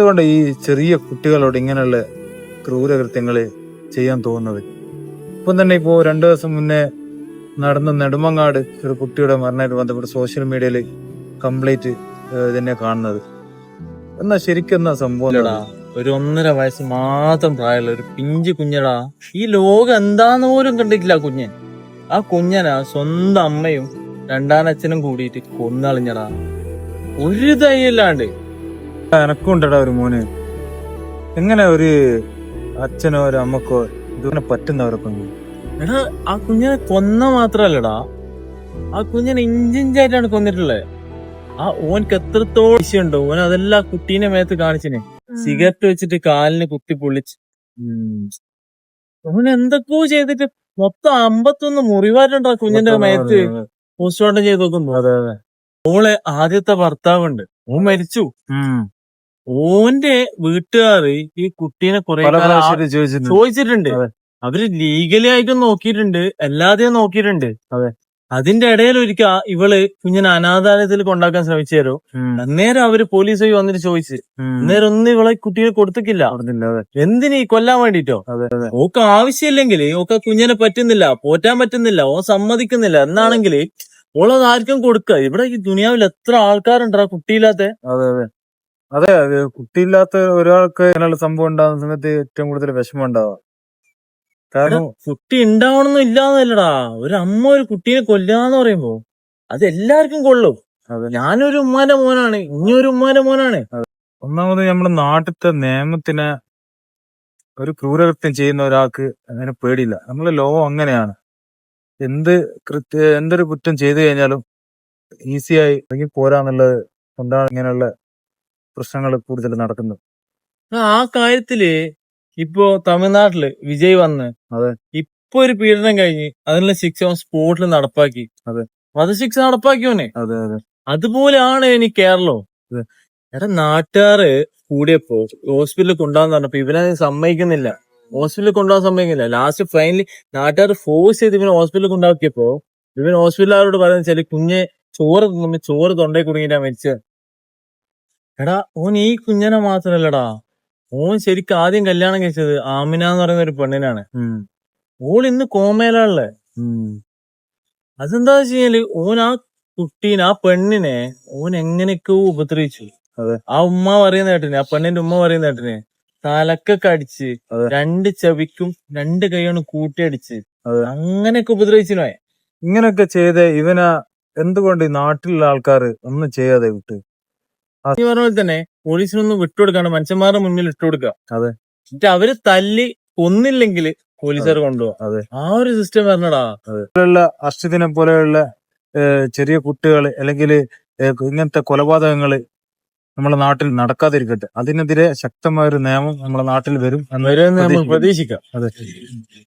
അതുകൊണ്ട് ഈ ചെറിയ കുട്ടികളോട് ഇങ്ങനെയുള്ള ക്രൂരകൃത്യങ്ങൾ ചെയ്യാൻ തോന്നുന്നത്. ഇപ്പം തന്നെ ഇപ്പോ 2 ദിവസം മുന്നേ നടന്ന നെടുമങ്ങാട് ഒരു കുട്ടിയുടെ മരണമായിട്ട് ബന്ധപ്പെട്ട് സോഷ്യൽ മീഡിയയിൽ കംപ്ലീറ്റ് തന്നെ കാണുന്നത്. എന്നാ ശരിക്കും എന്നാ സംഭവം? ഒരു 1.5 വയസ്സ് മാത്രം പ്രായമുള്ള ഒരു പിഞ്ചു കുഞ്ഞടാ. ഈ ലോകം എന്താന്ന് പോലും കണ്ടിട്ടില്ല കുഞ്ഞൻ. ആ കുഞ്ഞനാ സ്വന്തം അമ്മയും രണ്ടാനച്ഛനും കൂടിയിട്ട് കൊന്നളിഞ്ഞടാ. ഒരു ധൈര്യമില്ലാണ്ട്. എനക്കുണ്ടടാ ഒരു മോന്. എങ്ങനെ ഒരു അച്ഛനോ ഒരു അമ്മക്കോ ഇതിനെ പറ്റുന്നവരൊക്കെ? എടാ, ആ കുഞ്ഞനെ കൊന്ന മാത്രല്ലടാ, ആ കുഞ്ഞനെ ഇഞ്ചിഞ്ചായിട്ടാണ് കൊന്നിട്ടുള്ളത്. ആ ഓനക്ക് എത്രത്തോളം വിഷയമുണ്ടോ, ഓൻ അതെല്ലാം കുട്ടീനെ മേത്ത് കാണിച്ചിന്. സിഗരറ്റ് വെച്ചിട്ട് കാലിന് കുത്തി പൊള്ളിച്ച്. ഓൻ എന്തൊക്കെയോ ചെയ്തിട്ട് മൊത്തം 51 മുറിവായിട്ടുണ്ടോ ആ കുഞ്ഞിന്റെ മേത്ത്. പോസ്റ്റ്മോർട്ടം ചെയ്ത് നോക്കുന്നു. ഓളെ ആദ്യത്തെ ഭർത്താവുണ്ട്, ഓൻ മരിച്ചു. ഓന്റെ വീട്ടുകാര് ഈ കുട്ടീനെ കുറെ ചോദിച്ചിട്ടുണ്ട്. അവര് ലീഗലി ആയിട്ടും നോക്കിയിട്ടുണ്ട്, എല്ലാതെയും നോക്കിയിട്ടുണ്ട്. അതിന്റെ ഇടയിൽ ഒരിക്കൽ ഇവള് കുഞ്ഞിനെ അനാഥാലയത്തിൽ കൊണ്ടാക്കാൻ ശ്രമിച്ചു. അന്നേരം അവര് പോലീസ് പോയി വന്നിട്ട് ചോദിച്ചു. അന്നേരം ഒന്നും ഇവളെ കുട്ടീനെ കൊടുത്തിക്കില്ല. എന്തിനീ കൊല്ലാൻ വേണ്ടിട്ടോ? ഓക്ക് ആവശ്യമില്ലെങ്കിൽ, ഓക്ക് കുഞ്ഞിനെ പറ്റുന്നില്ല, പോറ്റാൻ പറ്റുന്നില്ല, ഓ സമ്മതിക്കുന്നില്ല എന്നാണെങ്കിൽ ഓളത് ആർക്കും കൊടുക്കുക. ഇവിടെ ഈ ദുനിയാവിൽ എത്ര ആൾക്കാരുണ്ടാ കുട്ടിയില്ലാത്ത? അതെ, കുട്ടിയില്ലാത്ത ഒരാൾക്ക് അങ്ങനെയുള്ള സംഭവം ഉണ്ടാകുന്ന സമയത്ത് ഏറ്റവും കൂടുതൽ വിഷമം ഉണ്ടാവുക. കാരണം കുട്ടി ഉണ്ടാവണമെന്നും ഇല്ലാന്നല്ലടാ, ഒരു അമ്മ ഒരു കുട്ടീനെ കൊല്ലാന്ന് പറയുമ്പോ അത് എല്ലാവർക്കും കൊള്ളും. ഞാനൊരു ഉമ്മാന്റെ മോനാണ്, ഇനിയൊരു ഉമ്മാന്റെ മോനാണ്. ഒന്നാമത് നമ്മുടെ നാട്ടിലത്തെ നിയമത്തിനെ ഒരു ക്രൂരകൃത്യം ചെയ്യുന്ന ഒരാൾക്ക് അങ്ങനെ പേടിയില്ല. നമ്മളെ ലോകം അങ്ങനെയാണ്. എന്തൊരു കുറ്റം ചെയ്തു കഴിഞ്ഞാലും ഈസിയായി ഇറങ്ങി പോരാന്നുള്ളത് കൊണ്ടാണ് ഇങ്ങനെയുള്ള പ്രശ്നങ്ങൾ കൂടുതൽ നടക്കുന്നത്. ആ കാര്യത്തില് ഇപ്പോ തമിഴ്നാട്ടില് വിജയ് വന്ന് ഇപ്പൊ ഒരു പീഡനം കഴിഞ്ഞ് അതിനുള്ള ശിക്ഷ സ്പോട്ടിൽ നടപ്പാക്കി. വധശിക്ഷ നടപ്പാക്കിയോനെ. അതുപോലെയാണ് ഇനി കേരളം. എടാ, നാട്ടുകാര് കൂടിയപ്പോ ഹോസ്പിറ്റലിൽ കൊണ്ടുപോകാൻ പറഞ്ഞപ്പോ ഇവനെ സമ്മതിക്കുന്നില്ല. ഹോസ്പിറ്റലിൽ കൊണ്ടുപോകാൻ സമ്മതിക്കുന്നില്ല. ലാസ്റ്റ് ഫൈനലി നാട്ടുകാർ ഫോഴ്സ് ചെയ്ത് ഇവനെ ഹോസ്പിറ്റലിൽ കൊണ്ടാക്കിയപ്പോ ഇവൻ ഹോസ്പിറ്റലുകാരോട് പറയുന്ന വെച്ചാല് കുഞ്ഞെ ചോറ് തൊണ്ടയിൽ കുടുങ്ങിയിട്ടാ മരിച്ചത്. എടാ, ഓൻ ഈ കുഞ്ഞനെ മാത്രല്ലടാ, ഓൻ ശരിക്കും ആദ്യം കല്യാണം കഴിച്ചത് ആമിന എന്ന് പറയുന്ന ഒരു പെണ്ണിനാണ്. ഓൾ ഇന്ന് കോമയിലാണല്ലേ. അതെന്താ വെച്ചാല് ഓൻ ആ കുട്ടീനെ, ആ പെണ്ണിനെ ഓൻ എങ്ങനെയൊക്കെയോ ഉപദ്രവിച്ചു. ആ ഉമ്മ പറയുന്ന കേട്ടിന്, ആ പെണ്ണിന്റെ ഉമ്മ പറയുന്ന കേട്ടിന്, തലക്കൊക്കെ അടിച്ച് 2 ചെവിക്കും 2 കൈയാണ് കൂട്ടിയടിച്ച് അങ്ങനെയൊക്കെ ഉപദ്രവിച്ചിനോ. ഇങ്ങനെയൊക്കെ ചെയ്ത് ഇവനാ എന്തുകൊണ്ട് ഈ നാട്ടിലുള്ള ആൾക്കാർ ഒന്നും ചെയ്യാതെ വിട്ട്? നീ പറഞ്ഞ പോലെ തന്നെ പോലീസിനൊന്നും വിട്ടുകൊടുക്കാണ്ട് മനുഷ്യന്മാരുടെ മുന്നിൽ ഇട്ടുകൊടുക്കുക. എന്നിട്ട് അവര് തല്ലി കൊന്നില്ലെങ്കിൽ പോലീസുകാർ കൊണ്ടുപോകും. ആ ഒരു സിസ്റ്റം വരണടാ. അർഷിദിനെ പോലെയുള്ള ചെറിയ കുട്ടികൾ അല്ലെങ്കിൽ ഇങ്ങനത്തെ കൊലപാതകങ്ങള് നമ്മുടെ നാട്ടിൽ നടക്കാതിരിക്കട്ടെ. അതിനെതിരെ ശക്തമായ ഒരു നിയമം നമ്മുടെ നാട്ടിൽ വരും എന്ന് നമ്മൾ പ്രതീക്ഷിക്കാം.